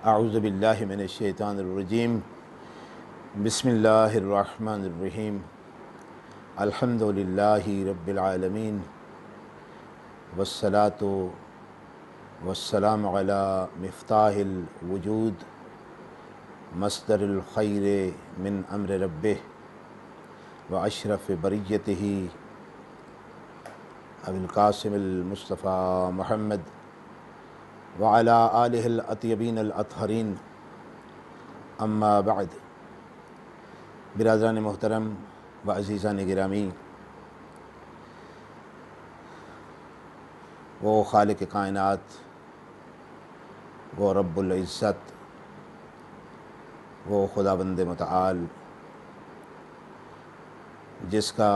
اعوذ باللہ من الشیطان الرجیم بسم اللہ الرحمن الرحیم الحمد للہ رب العالمین والصلاة والسلام علی مفتاح الوجود مصدر الخیر من امر ربہ واشرف بریتہ ابو القاسم المصطفیٰ محمد وعلی آلہ الاطیبین الاطہرین اما بعد۔ برادران محترم و عزیزان گرامی، وہ خالق کائنات، وہ رب العزت، وہ خداوند متعال جس کا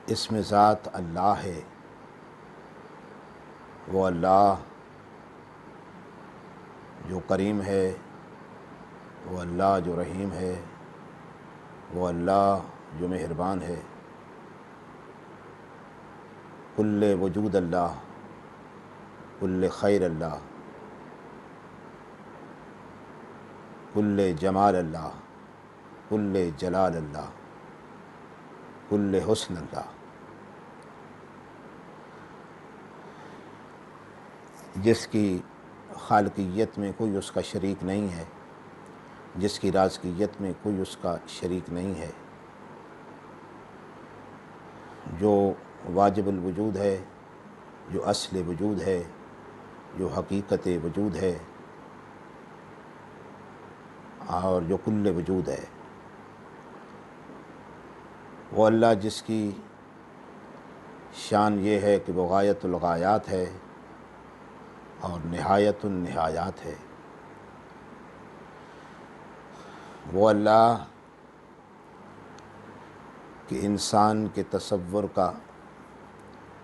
اسم ذات اللہ ہے، وہ اللہ جو کریم ہے، وہ اللہ جو رحیم ہے، وہ اللہ جو مہربان ہے۔ کل وجود اللہ، کل خیر اللہ، کل جمال اللہ، کل جلال اللہ، کل حسن اللہ، جس کی خالقیت میں کوئی اس کا شریک نہیں ہے، جس کی رازقیت میں کوئی اس کا شریک نہیں ہے، جو واجب الوجود ہے، جو اصل وجود ہے، جو حقیقت وجود ہے اور جو کل وجود ہے، وہ اللہ جس کی شان یہ ہے کہ وہ غایت الغایات ہے اور نہایت النہایات ہے۔ وہ اللہ کہ انسان کے تصور کا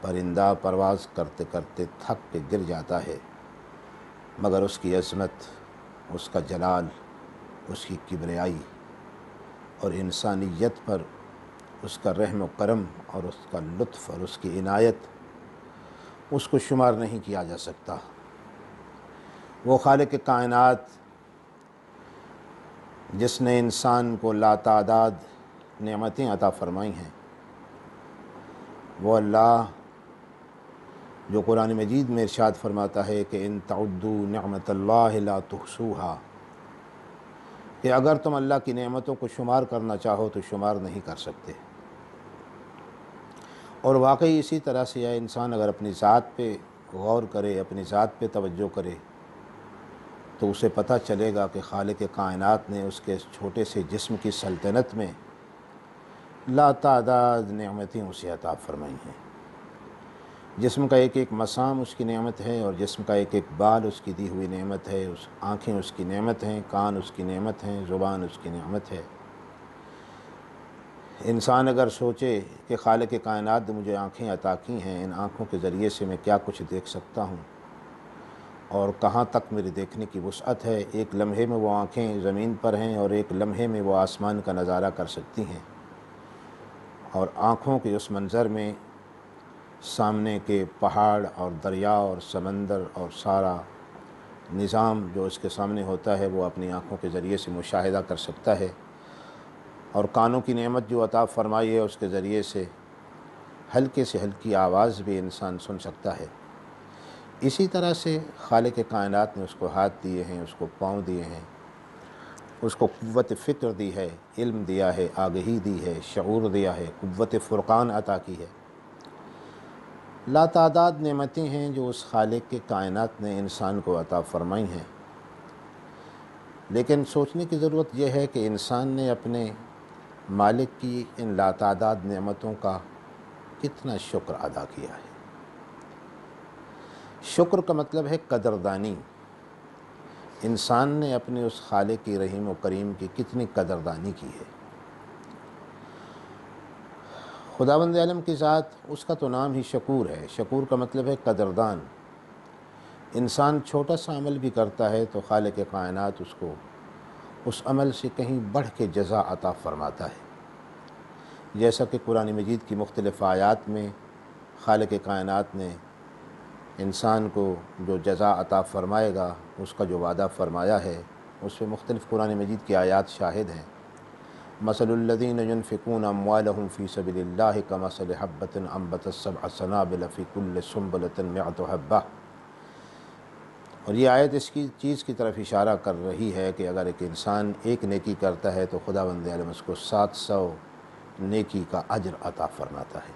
پرندہ پرواز کرتے کرتے تھک کے گر جاتا ہے، مگر اس کی عظمت، اس کا جلال، اس کی کبریائی اور انسانیت پر اس کا رحم و کرم اور اس کا لطف اور اس کی عنایت، اس کو شمار نہیں کیا جا سکتا۔ وہ خالق کائنات جس نے انسان کو لاتعداد نعمتیں عطا فرمائی ہیں، وہ اللہ جو قرآن مجید میں ارشاد فرماتا ہے کہ ان تعدوا نعمت اللہ لا تحصوها، کہ اگر تم اللہ کی نعمتوں کو شمار کرنا چاہو تو شمار نہیں کر سکتے۔ اور واقعی اسی طرح سے یہ انسان اگر اپنی ذات پہ غور کرے، اپنی ذات پہ توجہ کرے، تو اسے پتہ چلے گا کہ خالق کائنات نے اس کے چھوٹے سے جسم کی سلطنت میں لاتعداد نعمتیں اسے عطا فرمائی ہیں۔ جسم کا ایک ایک مسام اس کی نعمت ہے، اور جسم کا ایک ایک بال اس کی دی ہوئی نعمت ہے، آنکھیں اس کی نعمت ہیں، کان اس کی نعمت ہیں، زبان اس کی نعمت ہے۔ انسان اگر سوچے کہ خالق کائنات نے مجھے آنکھیں عطا کی ہیں، ان آنکھوں کے ذریعے سے میں کیا کچھ دیکھ سکتا ہوں اور کہاں تک میری دیکھنے کی وسعت ہے، ایک لمحے میں وہ آنکھیں زمین پر ہیں اور ایک لمحے میں وہ آسمان کا نظارہ کر سکتی ہیں، اور آنکھوں کے اس منظر میں سامنے کے پہاڑ اور دریا اور سمندر اور سارا نظام جو اس کے سامنے ہوتا ہے وہ اپنی آنکھوں کے ذریعے سے مشاہدہ کر سکتا ہے، اور کانوں کی نعمت جو عطا فرمائی ہے اس کے ذریعے سے ہلکے سے ہلکی آواز بھی انسان سن سکتا ہے۔ اسی طرح سے خالق کائنات نے اس کو ہاتھ دیے ہیں، اس کو پاؤں دیے ہیں، اس کو قوت فکر دی ہے، علم دیا ہے، آگہی دی ہے، شعور دیا ہے، قوت فرقان عطا کی ہے۔ لاتعداد نعمتیں ہیں جو اس خالق کے کائنات نے انسان کو عطا فرمائی ہیں، لیکن سوچنے کی ضرورت یہ ہے کہ انسان نے اپنے مالک کی ان لاتعداد نعمتوں کا کتنا شکر ادا کیا ہے۔ شکر کا مطلب ہے قدردانی۔ انسان نے اپنے اس خالق کی رحیم و کریم کی کتنی قدردانی کی ہے۔ خداوند عالم کی ذات، اس کا تو نام ہی شکور ہے۔ شکور کا مطلب ہے قدردان۔ انسان چھوٹا سا عمل بھی کرتا ہے تو خالق کائنات اس کو اس عمل سے کہیں بڑھ کے جزا عطا فرماتا ہے، جیسا کہ قرآن مجید کی مختلف آیات میں خالق کائنات نے انسان کو جو جزا عطا فرمائے گا، اس کا جو وعدہ فرمایا ہے، اس پہ مختلف قرآن مجید کی آیات شاہد ہیں۔ مثل الذین ينفقون اموالهم فی سبیل اللہ کمثل حبۃ انبتت سبع سنابل فی کل سنبلۃ مئۃ حبۃ۔ اور یہ آیت اس کی چیز کی طرف اشارہ کر رہی ہے کہ اگر ایک انسان ایک نیکی کرتا ہے تو خداوند عالم اس کو 700 نیکی کا اجر عطا فرماتا ہے۔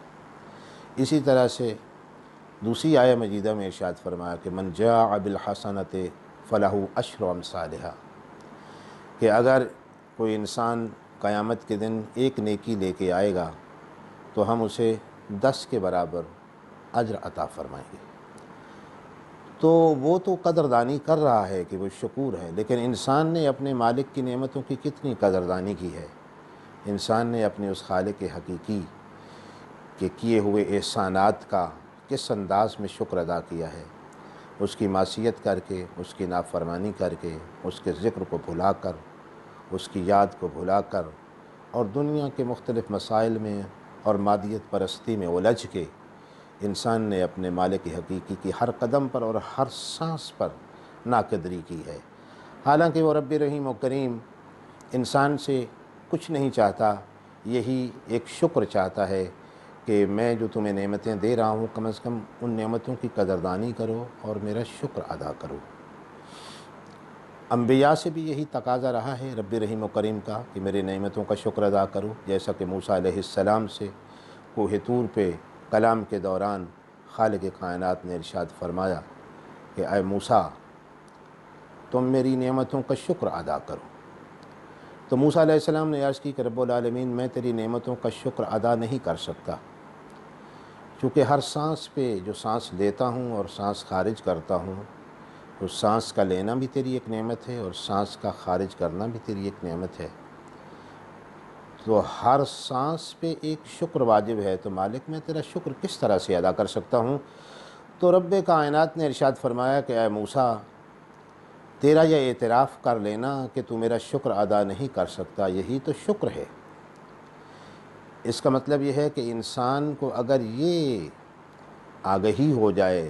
اسی طرح سے دوسری آیہ مجیدہ میں ارشاد فرمایا کہ من جاء بالحسنۃ فلہ عشر امثالھا، کہ اگر کوئی انسان قیامت کے دن ایک نیکی لے کے آئے گا تو ہم اسے 10 کے برابر اجر عطا فرمائیں گے۔ تو وہ تو قدردانی کر رہا ہے کہ وہ شکور ہے، لیکن انسان نے اپنے مالک کی نعمتوں کی کتنی قدردانی کی ہے؟ انسان نے اپنے اس خالق حقیقی کے کیے ہوئے احسانات کا کس انداز میں شکر ادا کیا ہے؟ اس کی معصیت کر کے، اس کی نافرمانی کر کے، اس کے ذکر کو بھلا کر، اس کی یاد کو بھلا کر، اور دنیا کے مختلف مسائل میں اور مادیت پرستی میں الجھ کے انسان نے اپنے مالک حقیقی کی ہر قدم پر اور ہر سانس پر ناقدری کی ہے۔ حالانکہ وہ رب رحیم و کریم انسان سے کچھ نہیں چاہتا، یہی ایک شکر چاہتا ہے کہ میں جو تمہیں نعمتیں دے رہا ہوں کم از کم ان نعمتوں کی قدردانی کرو اور میرا شکر ادا کرو۔ انبیاء سے بھی یہی تقاضا رہا ہے رب رحیم و کریم کا کہ میرے نعمتوں کا شکر ادا کرو، جیسا کہ موسیٰ علیہ السلام سے کوہ طور پہ کلام کے دوران خالق کائنات نے ارشاد فرمایا کہ اے موسیٰ تم میری نعمتوں کا شکر ادا کرو۔ تو موسیٰ علیہ السلام نے عرض کی کہ رب العالمین میں تیری نعمتوں کا شکر ادا نہیں کر سکتا، چونکہ ہر سانس پہ جو سانس لیتا ہوں اور سانس خارج کرتا ہوں، اس سانس کا لینا بھی تیری ایک نعمت ہے اور سانس کا خارج کرنا بھی تیری ایک نعمت ہے، تو ہر سانس پہ ایک شکر واجب ہے، تو مالک میں تیرا شکر کس طرح سے ادا کر سکتا ہوں؟ تو رب کائنات نے ارشاد فرمایا کہ اے موسیٰ تیرا یہ اعتراف کر لینا کہ تو میرا شکر ادا نہیں کر سکتا، یہی تو شکر ہے۔ اس کا مطلب یہ ہے کہ انسان کو اگر یہ آگہی ہو جائے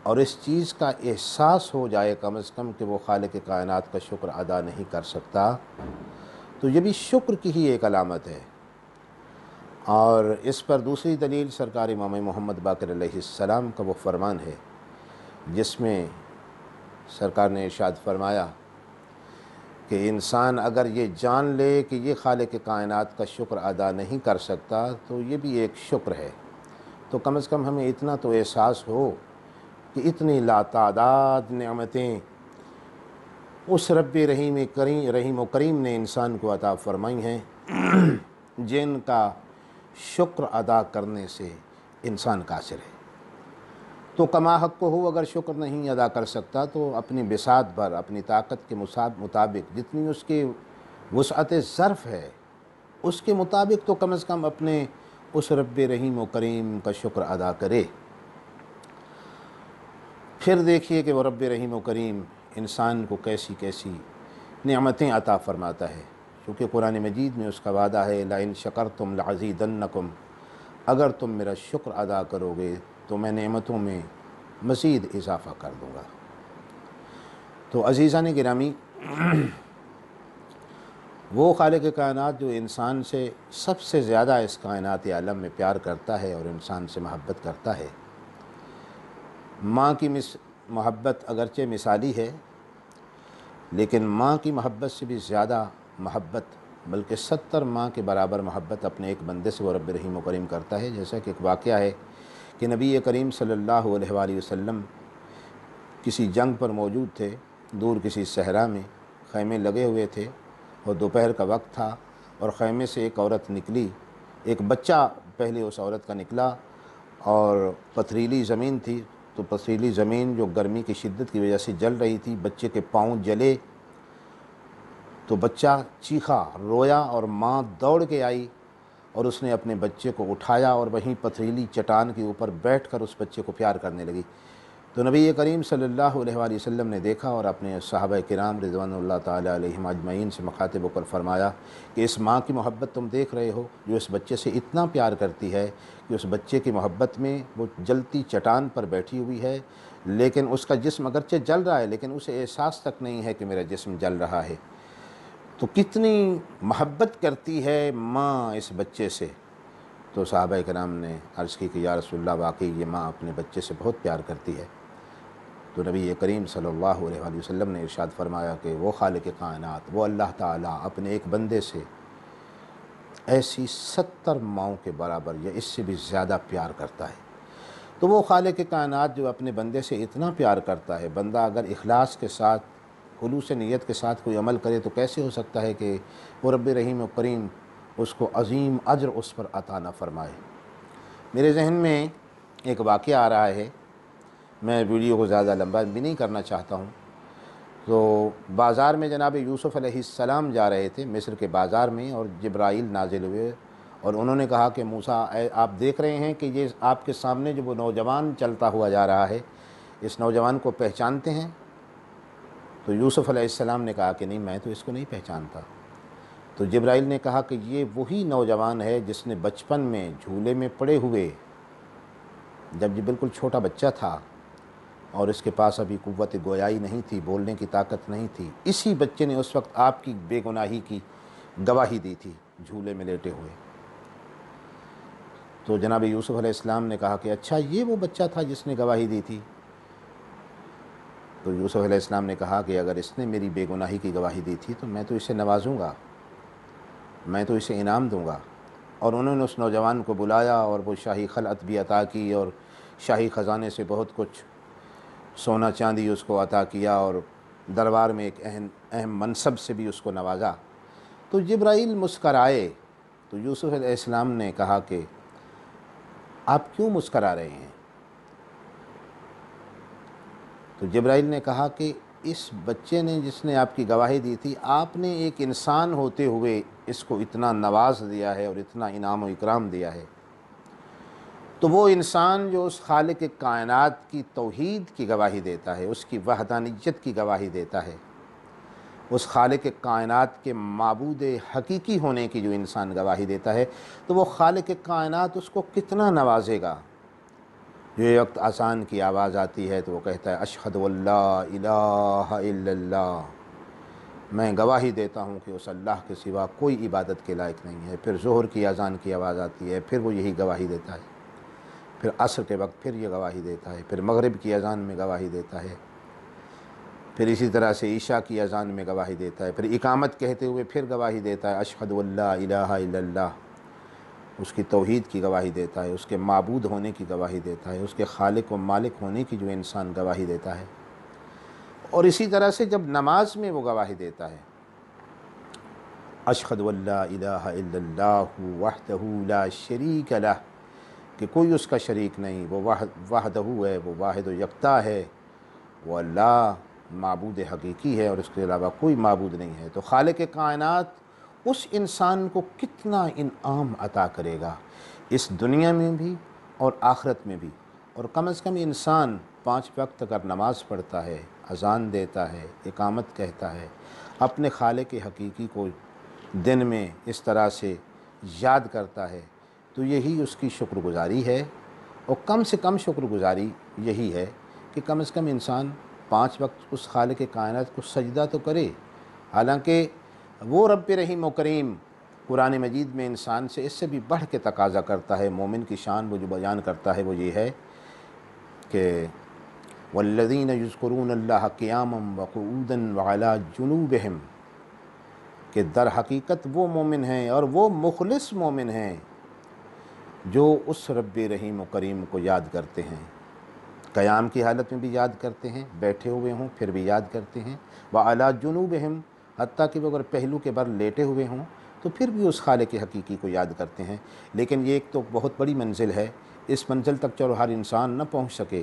اور اس چیز کا احساس ہو جائے کم از کم کہ وہ خالق کائنات کا شکر ادا نہیں کر سکتا، تو یہ بھی شکر کی ہی ایک علامت ہے۔ اور اس پر دوسری دلیل سرکار امام محمد باقر علیہ السلام کا وہ فرمان ہے جس میں سرکار نے ارشاد فرمایا کہ انسان اگر یہ جان لے کہ یہ خالق کائنات کا شکر ادا نہیں کر سکتا تو یہ بھی ایک شکر ہے، تو کم از کم ہمیں اتنا تو احساس ہو کہ اتنی لاتعداد نعمتیں اس رب رحیم و کریم نے انسان کو عطا فرمائی ہیں جن کا شکر ادا کرنے سے انسان قاصر ہے۔ تو کما حق کو ہو اگر شکر نہیں ادا کر سکتا تو اپنی بساط پر اپنی طاقت کے مطابق جتنی اس کی وسعت ظرف ہے اس کے مطابق تو کم از کم اپنے اس رب رحیم و کریم کا شکر ادا کرے۔ پھر دیکھیے کہ وہ رب رحیم و کریم انسان کو کیسی کیسی نعمتیں عطا فرماتا ہے، کیونکہ قرآن مجید میں اس کا وعدہ ہے لَإِن شَكَرْتُمْ لَأَزِيدَنَّكُمْ، اگر تم میرا شکر ادا کرو گے تو میں نعمتوں میں مزید اضافہ کر دوں گا۔ تو عزیزان گرامی، وہ خالق کائنات جو انسان سے سب سے زیادہ اس کائنات عالم میں پیار کرتا ہے اور انسان سے محبت کرتا ہے، ماں کی محبت اگرچہ مثالی ہے لیکن ماں کی محبت سے بھی زیادہ محبت، بلکہ 70 ماں کے برابر محبت اپنے ایک بندے سے وہ رب رحیم و کریم کرتا ہے۔ جیسا کہ ایک واقعہ ہے کہ نبی کریم صلی اللہ علیہ وآلہ وسلم کسی جنگ پر موجود تھے، دور کسی صحرا میں خیمے لگے ہوئے تھے اور دوپہر کا وقت تھا، اور خیمے سے ایک عورت نکلی، ایک بچہ پہلے اس عورت کا نکلا، اور پتھریلی زمین تھی، تو پتھریلی زمین جو گرمی کی شدت کی وجہ سے جل رہی تھی، بچے کے پاؤں جلے، تو بچہ چیخا، رویا، اور ماں دوڑ کے آئی اور اس نے اپنے بچے کو اٹھایا اور وہیں پتھریلی چٹان کے اوپر بیٹھ کر اس بچے کو پیار کرنے لگی۔ تو نبی کریم صلی اللہ علیہ وآلہ وسلم نے دیکھا اور اپنے صحابہ کرام رضوان اللہ تعالیٰ علیہم اجمعین سے مخاطب ہو کر فرمایا کہ اس ماں کی محبت تم دیکھ رہے ہو جو اس بچے سے اتنا پیار کرتی ہے کہ اس بچے کی محبت میں وہ جلتی چٹان پر بیٹھی ہوئی ہے، لیکن اس کا جسم اگرچہ جل رہا ہے لیکن اسے احساس تک نہیں ہے کہ میرا جسم جل رہا ہے۔ تو کتنی محبت کرتی ہے ماں اس بچے سے۔ تو صحابہ کرام نے عرض کی کہ یا رسول اللہ واقعی یہ ماں اپنے بچے سے بہت پیار کرتی ہے۔ تو نبی کریم صلی اللہ علیہ وآلہ وسلم نے ارشاد فرمایا کہ وہ خالق کائنات، وہ اللہ تعالیٰ اپنے ایک بندے سے ایسی 70 ماؤں کے برابر یا اس سے بھی زیادہ پیار کرتا ہے۔ تو وہ خالق کائنات جو اپنے بندے سے اتنا پیار کرتا ہے، بندہ اگر اخلاص کے ساتھ، خلوص نیت کے ساتھ کوئی عمل کرے تو کیسے ہو سکتا ہے کہ وہ رب رحیم و کریم اس کو عظیم اجر اس پر عطا نہ فرمائے۔ میرے ذہن میں ایک واقعہ آ رہا ہے، میں ویڈیو کو زیادہ لمبا بھی نہیں کرنا چاہتا ہوں۔ تو بازار میں جناب یوسف علیہ السلام جا رہے تھے مصر کے بازار میں، اور جبرائیل نازل ہوئے اور انہوں نے کہا کہ موسیٰ آپ دیکھ رہے ہیں کہ یہ آپ کے سامنے جو وہ نوجوان چلتا ہوا جا رہا ہے، اس نوجوان کو پہچانتے ہیں؟ تو یوسف علیہ السلام نے کہا کہ نہیں، میں تو اس کو نہیں پہچانتا۔ تو جبرائیل نے کہا کہ یہ وہی نوجوان ہے جس نے بچپن میں جھولے میں پڑے ہوئے، جب یہ بالکل چھوٹا بچہ تھا اور اس کے پاس ابھی قوت گویائی نہیں تھی، بولنے کی طاقت نہیں تھی، اسی بچے نے اس وقت آپ کی بے گناہی کی گواہی دی تھی جھولے میں لیٹے ہوئے۔ تو جناب یوسف علیہ السلام نے کہا کہ اچھا یہ وہ بچہ تھا جس نے گواہی دی تھی؟ تو یوسف علیہ السلام نے کہا کہ اگر اس نے میری بے گناہی کی گواہی دی تھی تو میں تو اسے نوازوں گا، میں تو اسے انعام دوں گا۔ اور انہوں نے اس نوجوان کو بلایا اور وہ شاہی خلعت بھی عطا کی اور شاہی خزانے سے بہت کچھ سونا چاندی اس کو عطا کیا اور دربار میں ایک اہم منصب سے بھی اس کو نوازا۔ تو جبرائیل مسکرائے تو یوسف علیہ السلام نے کہا کہ آپ کیوں مسکرا رہے ہیں؟ تو جبرائیل نے کہا کہ اس بچے نے جس نے آپ کی گواہی دی تھی، آپ نے ایک انسان ہوتے ہوئے اس کو اتنا نواز دیا ہے اور اتنا انعام و اکرام دیا ہے۔ تو وہ انسان جو اس خالق کائنات کی توحید کی گواہی دیتا ہے، اس کی وحدانیت کی گواہی دیتا ہے، اس خالق کائنات کے معبود حقیقی ہونے کی جو انسان گواہی دیتا ہے، تو وہ خالق کائنات اس کو کتنا نوازے گا۔ جو یہ وقت آسان کی آواز آتی ہے تو وہ کہتا ہے اشہد اللہ الہ الا اللہ، میں گواہی دیتا ہوں کہ اس اللہ کے سوا کوئی عبادت کے لائق نہیں ہے۔ پھر ظہر کی اذان کی آواز آتی ہے، پھر وہ یہی گواہی دیتا ہے، پھر عصر کے وقت پھر یہ گواہی دیتا ہے، پھر مغرب کی اذان میں گواہی دیتا ہے، پھر اسی طرح سے عشاء کی اذان میں گواہی دیتا ہے، پھر اقامت کہتے ہوئے پھر گواہی دیتا ہے اشہد اللہ الہ الا اللہ، اس کی توحید کی گواہی دیتا ہے، اس کے معبود ہونے کی گواہی دیتا ہے، اس کے خالق و مالک ہونے کی جو انسان گواہی دیتا ہے۔ اور اسی طرح سے جب نماز میں وہ گواہی دیتا ہے اشہد اللہ الہ الا اللہ وحدہ لا شریک لہ، کہ کوئی اس کا شریک نہیں، وہ وحدہ ہے، وہ واحد و یکتا ہے، وہ اللہ معبود حقیقی ہے اور اس کے علاوہ کوئی معبود نہیں ہے۔ تو خالق کائنات اس انسان کو کتنا انعام عطا کرے گا اس دنیا میں بھی اور آخرت میں بھی۔ اور کم از کم انسان 5 وقت اگر نماز پڑھتا ہے، اذان دیتا ہے، اقامت کہتا ہے، اپنے خالق حقیقی کو دن میں اس طرح سے یاد کرتا ہے، تو یہی اس کی شکر گزاری ہے۔ اور کم سے کم شکر گزاری یہی ہے کہ کم از کم انسان 5 وقت اس خالق کائنات کو سجدہ تو کرے۔ حالانکہ وہ رب رحیم و کریم قرآن مجید میں انسان سے اس سے بھی بڑھ کے تقاضا کرتا ہے۔ مومن کی شان وہ جو بیان کرتا ہے وہ یہ ہے کہ والذین یذکرون اللہ قیاما وقعودا وعلی جنوبہم، کہ در حقیقت وہ مومن ہیں اور وہ مخلص مومن ہیں جو اس رب رحیم و کریم کو یاد کرتے ہیں، قیام کی حالت میں بھی یاد کرتے ہیں، بیٹھے ہوئے ہوں پھر بھی یاد کرتے ہیں، وعلی جنوبہم، حتیٰ کہ وہ اگر پہلو کے بر لیٹے ہوئے ہوں تو پھر بھی اس خالق حقیقی کو یاد کرتے ہیں۔ لیکن یہ ایک تو بہت بڑی منزل ہے، اس منزل تک چلو ہر انسان نہ پہنچ سکے،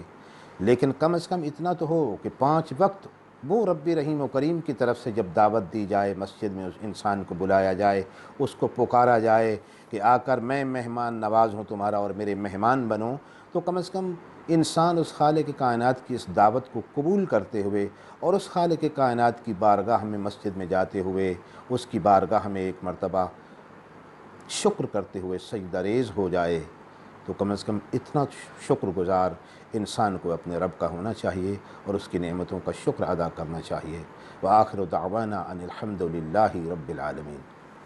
لیکن کم از کم اتنا تو ہو کہ 5 وقت وہ رب رحیم و کریم کی طرف سے جب دعوت دی جائے، مسجد میں اس انسان کو بلایا جائے، اس کو پکارا جائے کہ آ کر میں مہمان نواز ہوں تمہارا اور میرے مہمان بنو، تو کم از کم انسان اس خالق کائنات کی اس دعوت کو قبول کرتے ہوئے اور اس خالق کائنات کی بارگاہ میں مسجد میں جاتے ہوئے اس کی بارگاہ میں ایک مرتبہ شکر کرتے ہوئے سجدہ ریز ہو جائے، تو کم از کم اتنا شکر گزار انسان کو اپنے رب کا ہونا چاہیے اور اس کی نعمتوں کا شکر ادا کرنا چاہیے۔ وآخر دعوانا ان الحمد للہ رب العالمین۔